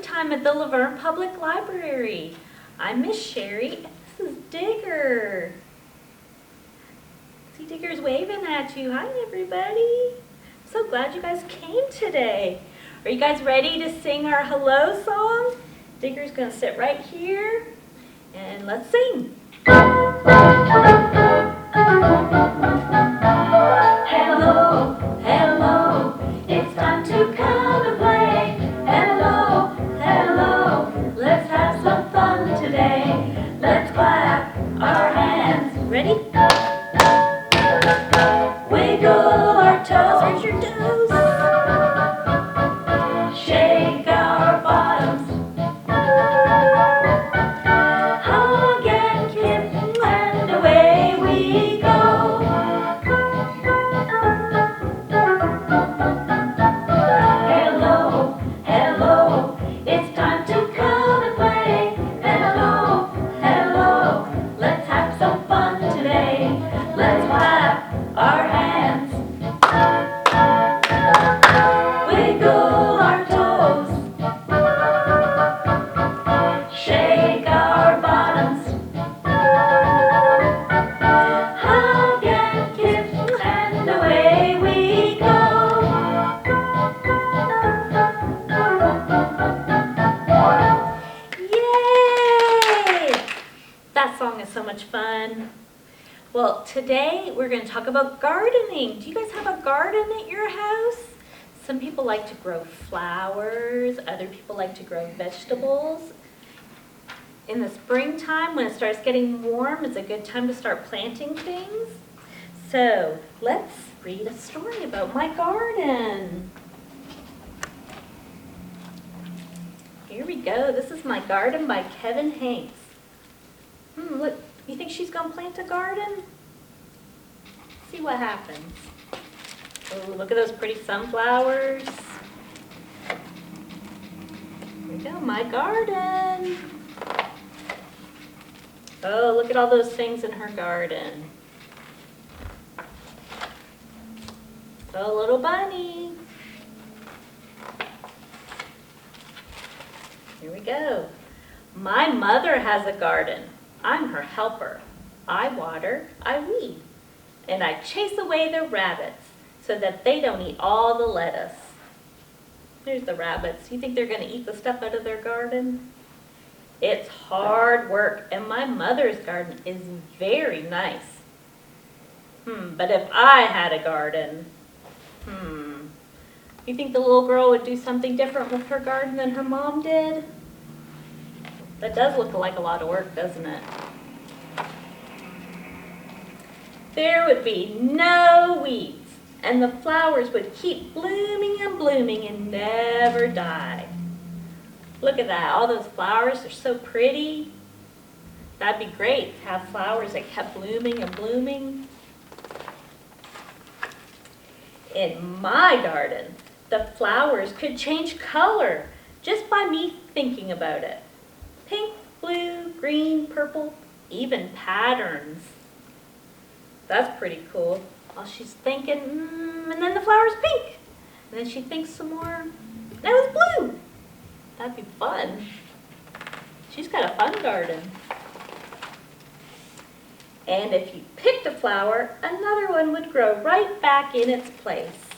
springtime at the Laverne Public Library. I'm Miss Sherry. This is Digger. See, Digger's waving at you. Hi, everybody. I'm so glad you guys came today. Are you guys ready to sing our hello song? Digger's going to sit right here, and let's sing. Hello, hello, it's time to come and play. Hello, hello, let's have some fun today. Let's clap our hands. Ready? Wiggle our toes. Where's your toes? Shake our bottoms. Hug and kiss, and away we go. Hello, hello, it's time to come and play. Hello, hello, let's have some fun today. Let's clap our hands. Wiggle our toes. Shake our bottoms. Hug and kiss, and away we go. Yay! That song is so much fun. Well, today we're going to talk about gardening. Do you guys have a garden at your house? Some people like to grow flowers, other people like to grow vegetables. In the springtime, when it starts getting warm, it's a good time to start planting things. So let's read a story about my garden. Here we go. This is My Garden by Kevin Hanks. Look, you think she's going to plant a garden? See what happens. Oh, look at those pretty sunflowers. Here we go, my garden. Oh, look at all those things in her garden. Oh, little bunny. Here we go. My mother has a garden. I'm her helper. I water, I weed, and I chase away the rabbits so that they don't eat all the lettuce. There's the rabbits. You think they're going to eat the stuff out of their garden? It's hard work, and my mother's garden is very nice. But if I had a garden, you think the little girl would do something different with her garden than her mom did? That does look like a lot of work, doesn't it? There would be no weeds, and the flowers would keep blooming and blooming and never die. Look at that, all those flowers are so pretty. That'd be great to have flowers that kept blooming and blooming. In my garden, the flowers could change color just by me thinking about it. Pink, blue, green, purple, even patterns. That's pretty cool. While she's thinking, and then the flower's pink. And then she thinks some more, that was blue. That'd be fun. She's got a fun garden. And if you picked a flower, another one would grow right back in its place.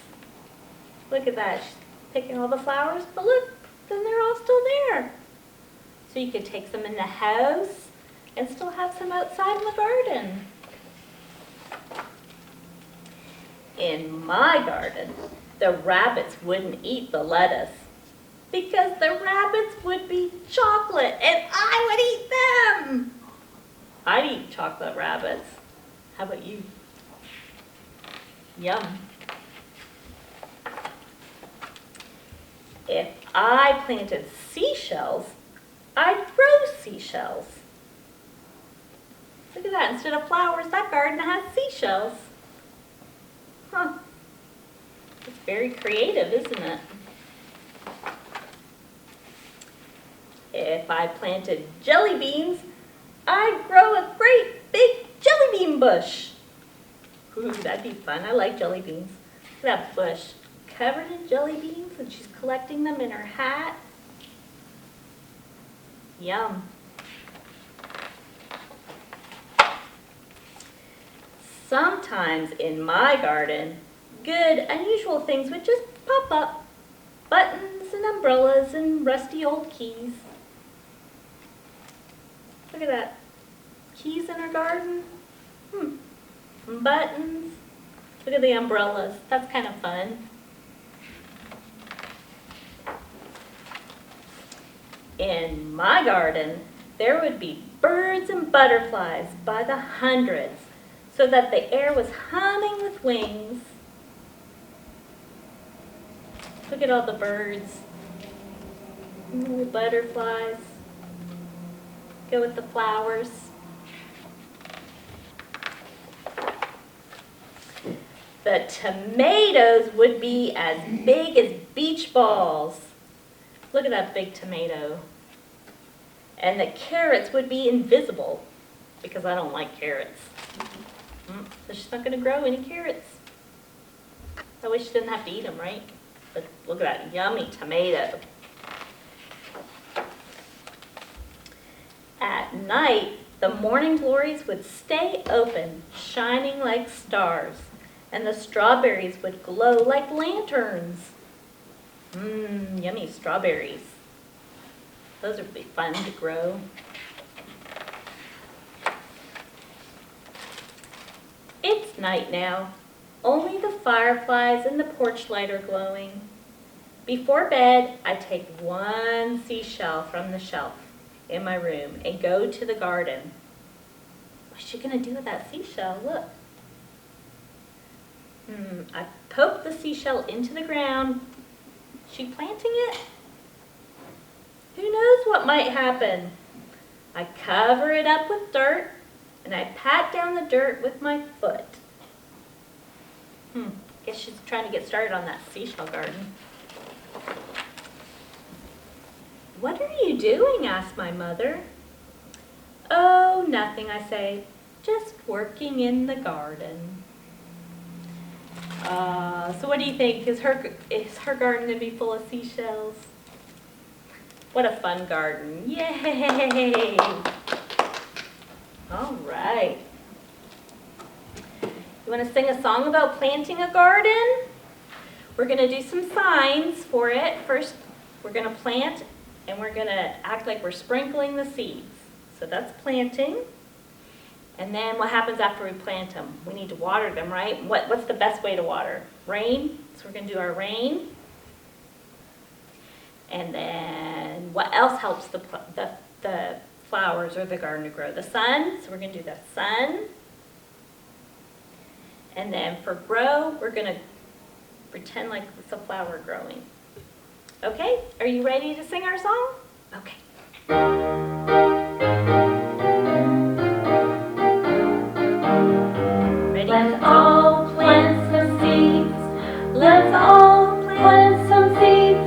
Look at that. She's picking all the flowers, but look, then they're all still there. So you could take some in the house and still have some outside in the garden. In my garden, the rabbits wouldn't eat the lettuce because the rabbits would be chocolate and I would eat them. I'd eat chocolate rabbits. How about you? Yum. If I planted seashells, I'd grow seashells. Look at that, instead of flowers, that garden has seashells. Huh. It's very creative, isn't it? If I planted jelly beans, I'd grow a great big jelly bean bush. Ooh, that'd be fun. I like jelly beans. Look at that bush covered in jelly beans, and she's collecting them in her hat. Yum. Sometimes in my garden, good, unusual things would just pop up. Buttons and umbrellas and rusty old keys. Look at that. Keys in our garden. Buttons. Look at the umbrellas. That's kind of fun. In my garden, there would be birds and butterflies by the hundreds, so that the air was humming with wings. Look at all the birds. Ooh, butterflies. Go with the flowers. The tomatoes would be as big as beach balls. Look at that big tomato. And the carrots would be invisible, because I don't like carrots. There's just not going to grow any carrots. I wish you didn't have to eat them, right? But look at that yummy tomato. At night, the morning glories would stay open, shining like stars, and the strawberries would glow like lanterns. Yummy strawberries. Those would be fun to grow. It's night now. Only the fireflies and the porch light are glowing. Before bed, I take one seashell from the shelf in my room and go to the garden. What's she gonna do with that seashell? Look. I poke the seashell into the ground. She planting it? Who knows what might happen? I cover it up with dirt and I pat down the dirt with my foot. Guess she's trying to get started on that seashell garden. What are you doing? Asked my mother. Oh, nothing, I say. Just working in the garden. So what do you think? Is her garden going to be full of seashells? What a fun garden. Yay! All right. You want to sing a song about planting a garden? We're going to do some signs for it. First, we're going to plant, and we're going to act like we're sprinkling the seeds. So that's planting. And then what happens after we plant them? We need to water them, right? What's the best way to water? Rain. So we're going to do our rain. And then what else helps the flowers or the garden to grow? The sun. So we're going to do the sun. And then for grow, we're going to pretend like it's a flower growing. Okay? Are you ready to sing our song? Okay. Ready? Let's all plant some seeds. Let's all plant some seeds.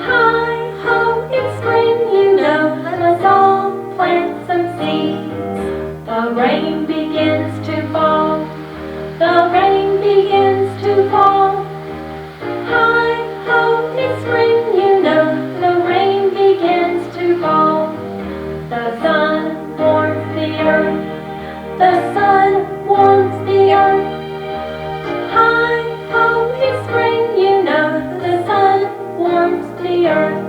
Hi ho, it's spring, you know. Let's all plant some seeds. The rain begins to fall. The rain begins to fall. Hi ho, it's spring, you know. The rain begins to fall. The sun warms the earth. The sun warms the earth. Hi ho, it's spring, you know. The sun warms the earth.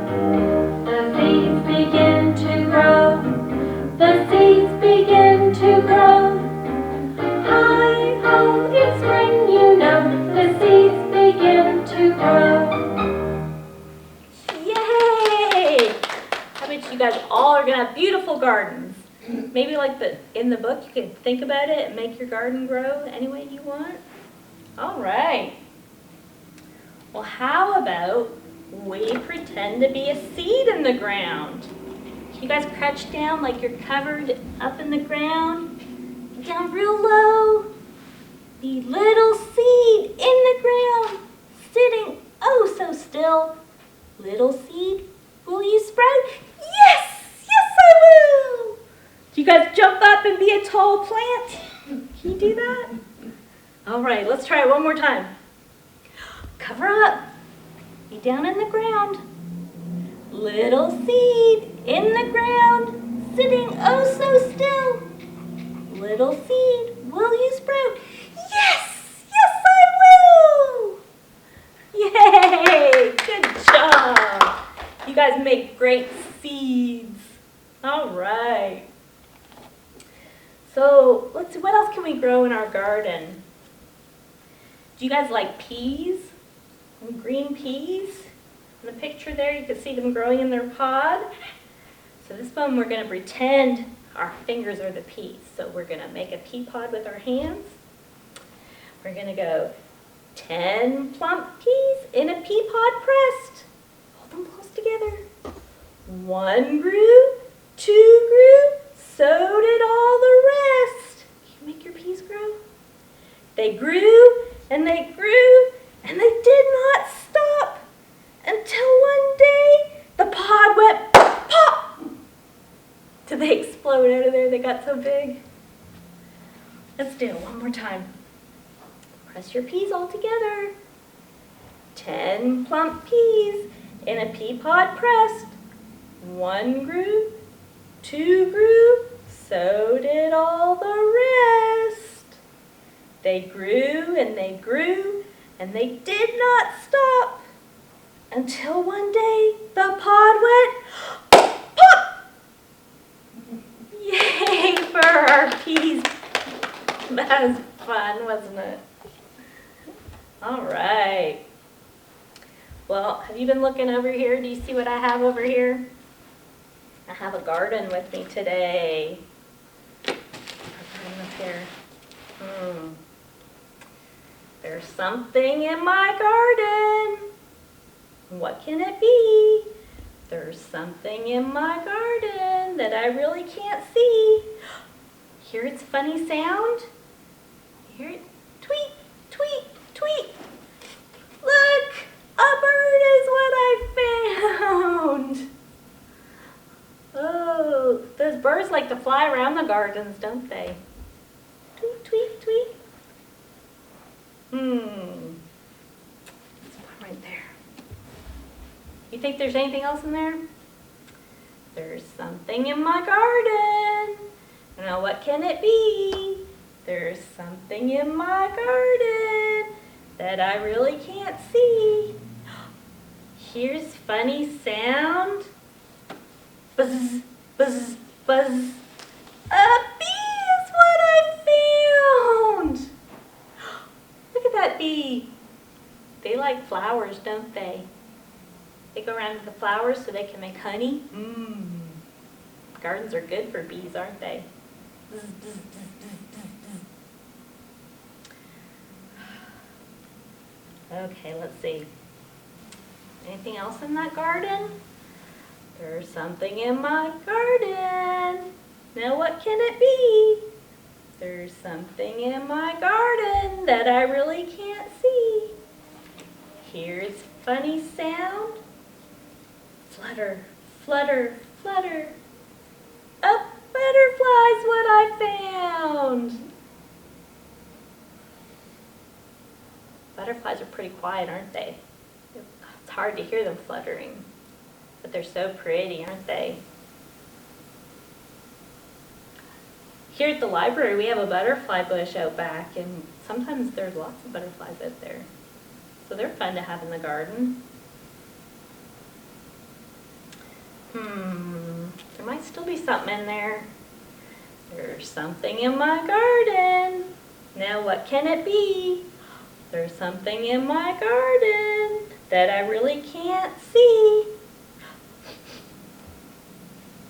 The seeds begin to grow. The seeds begin to grow. Hi ho, it's spring, you know. The seeds begin to grow. Yay! I bet you guys all are going to have beautiful gardens. Maybe like in the book, you can think about it and make your garden grow any way you want. All right. Well, how about we pretend to be a seed in the ground? Can you guys crouch down like you're covered up in the ground? Down real low. The little seed in the ground, sitting oh so still. Little seed, will you sprout? Yes! Yes, I will! Do you guys jump up and be a tall plant? Can you do that? All right, let's try it one more time. Cover up. Be down in the ground. Little seed in the ground, sitting oh so still. Little seed, will you sprout? Yes! Yes, I will! Yay! Good job! You guys make great seeds. All right. So let's see, what else can we grow in our garden? Do you guys like peas? Green peas? In the picture there, you can see them growing in their pod. So this one we're going to pretend our fingers are the peas. So we're going to make a pea pod with our hands. We're going to go 10 plump peas in a pea pod pressed. Hold them close together. 1 grew, 2 grew, so did all the rest. Can you make your peas grow? They grew and they grew and they did not stop until one day the pod went pop. Did they explode out of there? They got so big. Let's do it one more time. Press your peas all together. 10 plump peas in a pea pod pressed. 1 grew, 2 grew, so did all the rest. They grew and they grew and they did not stop until one day the pod went pop! Yay for our peas. That was fun, wasn't it? All right. Well, have you been looking over here? Do you see what I have over here? I have a garden with me today. I'll put them up here. There's something in my garden. What can it be? There's something in my garden that I really can't see. Hear its funny sound? Hear it? Tweet, tweet, tweet. Look, a bird is what I found. Oh, those birds like to fly around the gardens, don't they? Tweet, tweet, tweet. That's one right there. You think there's anything else in there? There's something in my garden. Now what can it be? There's something in my garden that I really can't see. Here's funny sound. Buzz, buzz, buzz. A bee is what I found. Look at that bee. They like flowers, don't they? They go around with the flowers so they can make honey. Gardens are good for bees, aren't they? Bzz, bzz, bzz, bzz, bzz. Okay, let's see. Anything else in that garden? There's something in my garden. Now what can it be? There's something in my garden that I really can't see. Here's funny sound. Flutter, flutter, flutter. A butterfly's what I found. Butterflies are pretty quiet, aren't they? It's hard to hear them fluttering, but they're so pretty, aren't they? Here at the library, we have a butterfly bush out back, and sometimes there's lots of butterflies out there. So they're fun to have in the garden. There might still be something in there. There's something in my garden. Now what can it be? There's something in my garden that I really can't see.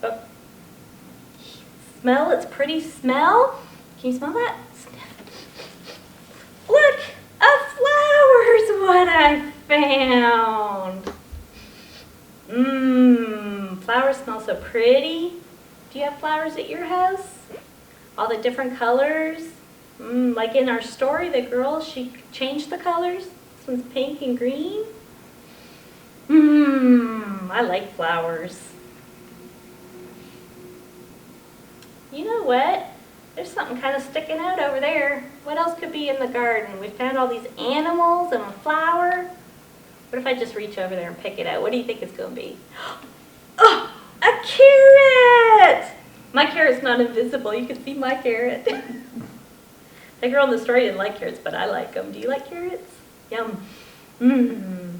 Oh. Smell its pretty smell. Can you smell that? Look, a flower's what I found. Flowers smell so pretty. Do you have flowers at your house? All the different colors. Like in our story, the girl, she changed the colors. This one's pink and green. I like flowers. You know what? There's something kind of sticking out over there. What else could be in the garden? We found all these animals and a flower. What if I just reach over there and pick it out? What do you think it's going to be? Oh, a carrot! My carrot's not invisible. You can see my carrot. That girl in the story didn't like carrots, but I like them. Do you like carrots? Yum. Mmm.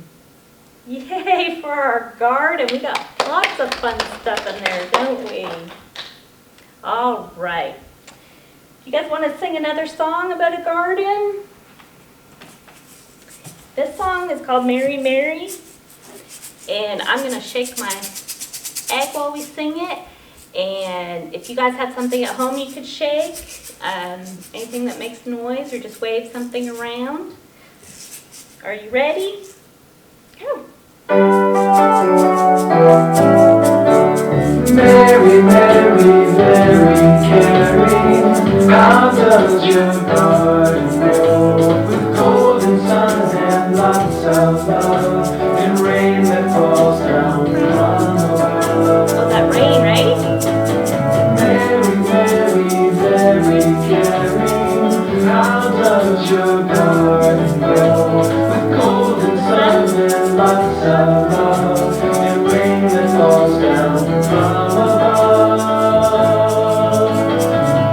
Yay for our garden. We got lots of fun stuff in there, don't we? All right. You guys want to sing another song about a garden? This song is called Mary, Mary. And I'm going to shake my egg while we sing it. And if you guys have something at home you could shake, anything that makes noise, or just wave something around. Are you ready? Go. Mary, Mary, Mary, Carey, how does your garden grow? With golden sun and lots of love, and rain that falls down from above. Oh, that rain, right? Mary, Mary, Mary, Carey, how does your garden grow? With golden sun and lots of love, and rain that falls down from above.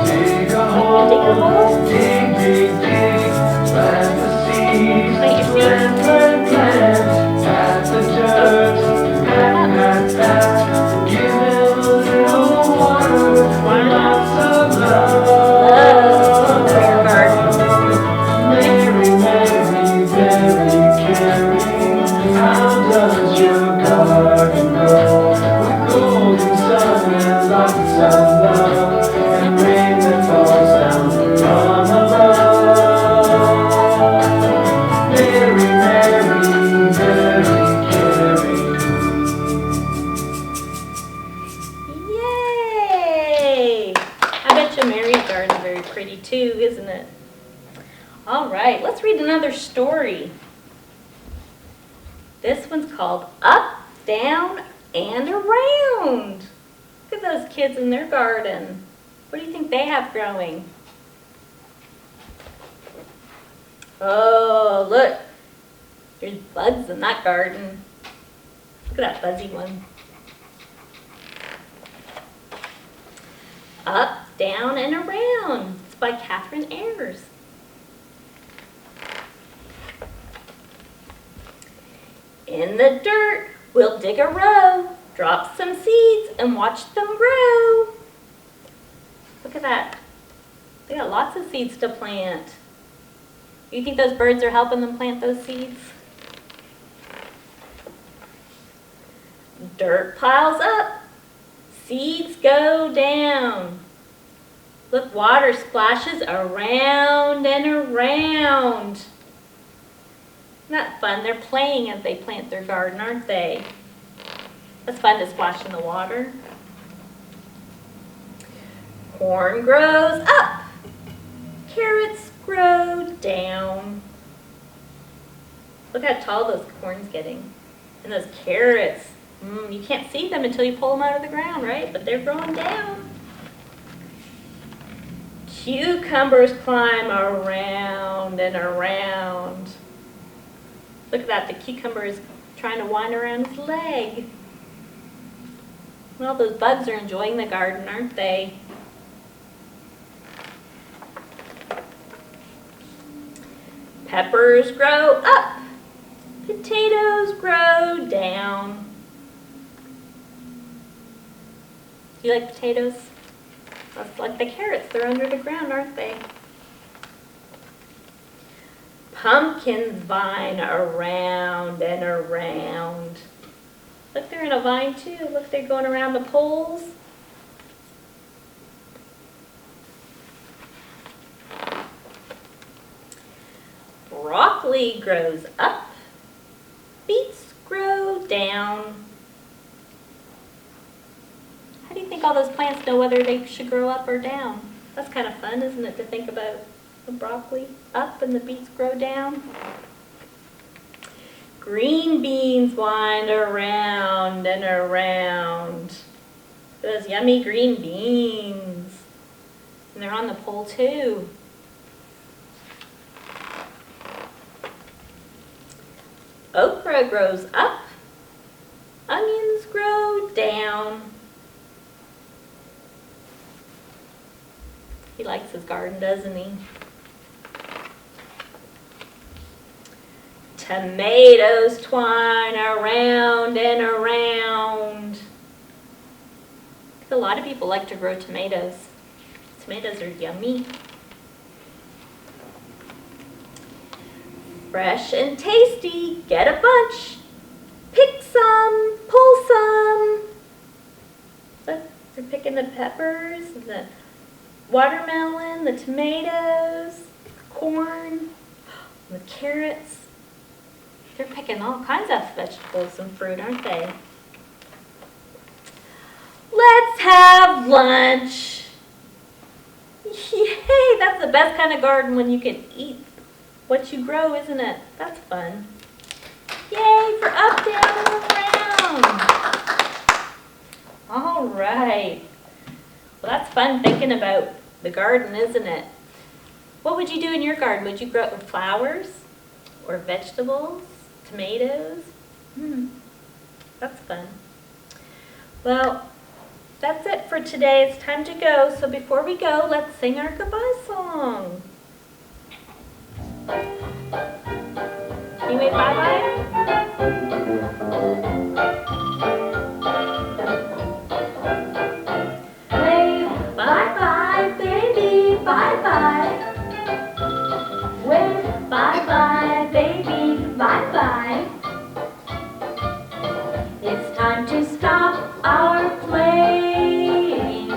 Dig a hole, dig, dig, dig, plant the seeds, plant, plant, plant, pat the dirt, pat, pat, pat, give them a little water, and lots of love. Mary, Mary, Mary, Carey, how does your garden grow? With golden sun and lots of love, and rain that falls down from above. Mary, Mary, Mary, Carey. Yay! I bet you Mary's garden is very pretty too, isn't it? All right, let's read another story. This one's called Up, Down, and Around. Look at those kids in their garden. What do you think they have growing? Oh, look. There's bugs in that garden. Look at that fuzzy one. Up, Down, and Around. It's by Catherine Ayers. In the dirt, we'll dig a row, drop some seeds, and watch them grow. Look at that. They got lots of seeds to plant. You think those birds are helping them plant those seeds? Dirt piles up, seeds go down. Look, water splashes around and around. Isn't that fun? They're playing as they plant their garden, aren't they? It's fun to splash in the water. Corn grows up. Carrots grow down. Look how tall those corn's getting. And those carrots. You can't see them until you pull them out of the ground, right? But they're growing down. Cucumbers climb around and around. Look at that, the cucumber is trying to wind around his leg. Well, those bugs are enjoying the garden, aren't they? Peppers grow up. Potatoes grow down. Do you like potatoes? That's like the carrots, they're under the ground, aren't they? Pumpkins vine around and around. Look, they're in a vine too. Look, they're going around the poles. Broccoli grows up. Beets grow down. How do you think all those plants know whether they should grow up or down? That's kind of fun, isn't it, to think about the broccoli up and the beets grow down? Green beans wind around and around. Those yummy green beans. And they're on the pole too. Okra grows up. Onions grow down. He likes his garden, doesn't he? Tomatoes twine around and around. A lot of people like to grow tomatoes. Tomatoes are yummy. Fresh and tasty, get a bunch. Pick some, pull some. Look, they're picking the peppers, the watermelon, the tomatoes, corn, the carrots. They're picking all kinds of vegetables and fruit, aren't they? Let's have lunch. Yay, that's the best kind of garden when you can eat what you grow, isn't it? That's fun. Yay for up, down, and around. All right. Well, that's fun thinking about the garden, isn't it? What would you do in your garden? Would you grow flowers or vegetables, tomatoes? That's fun. Well, that's it for today. It's time to go. So before we go, let's sing our goodbye song. Can you wave bye-bye? Wave bye-bye, baby, bye-bye. Wave bye-bye, baby, bye-bye. It's time to stop our playing.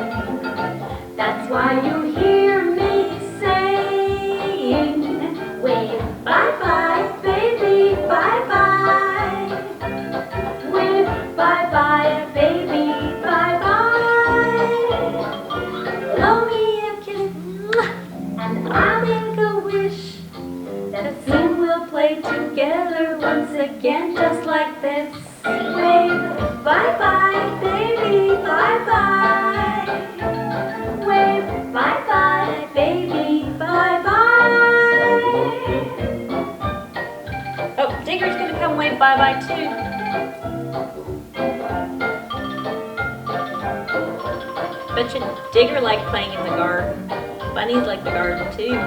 That's why you hear me saying, wave bye-bye, baby, bye-bye. Wave bye-bye, baby, bye-bye. Blow me a kiss, and I'll make a wish that soon we'll play together once again, just like this. Wave bye-bye, baby, bye-bye. Wave bye-bye, baby, bye-bye. Oh, Digger's gonna come wave bye-bye too. Bet you Digger liked playing in the garden. Bunnies like the garden too.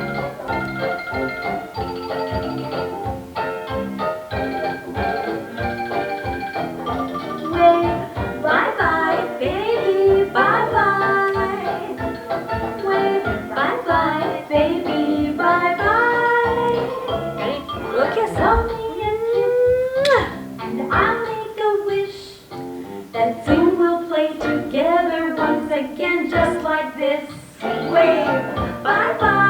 Bye-bye, baby, bye-bye. Wave bye-bye, baby, bye-bye. Ready? We'll kiss only a kiss, and I'll make a wish that soon we'll play together once again, just like this. Wave bye-bye.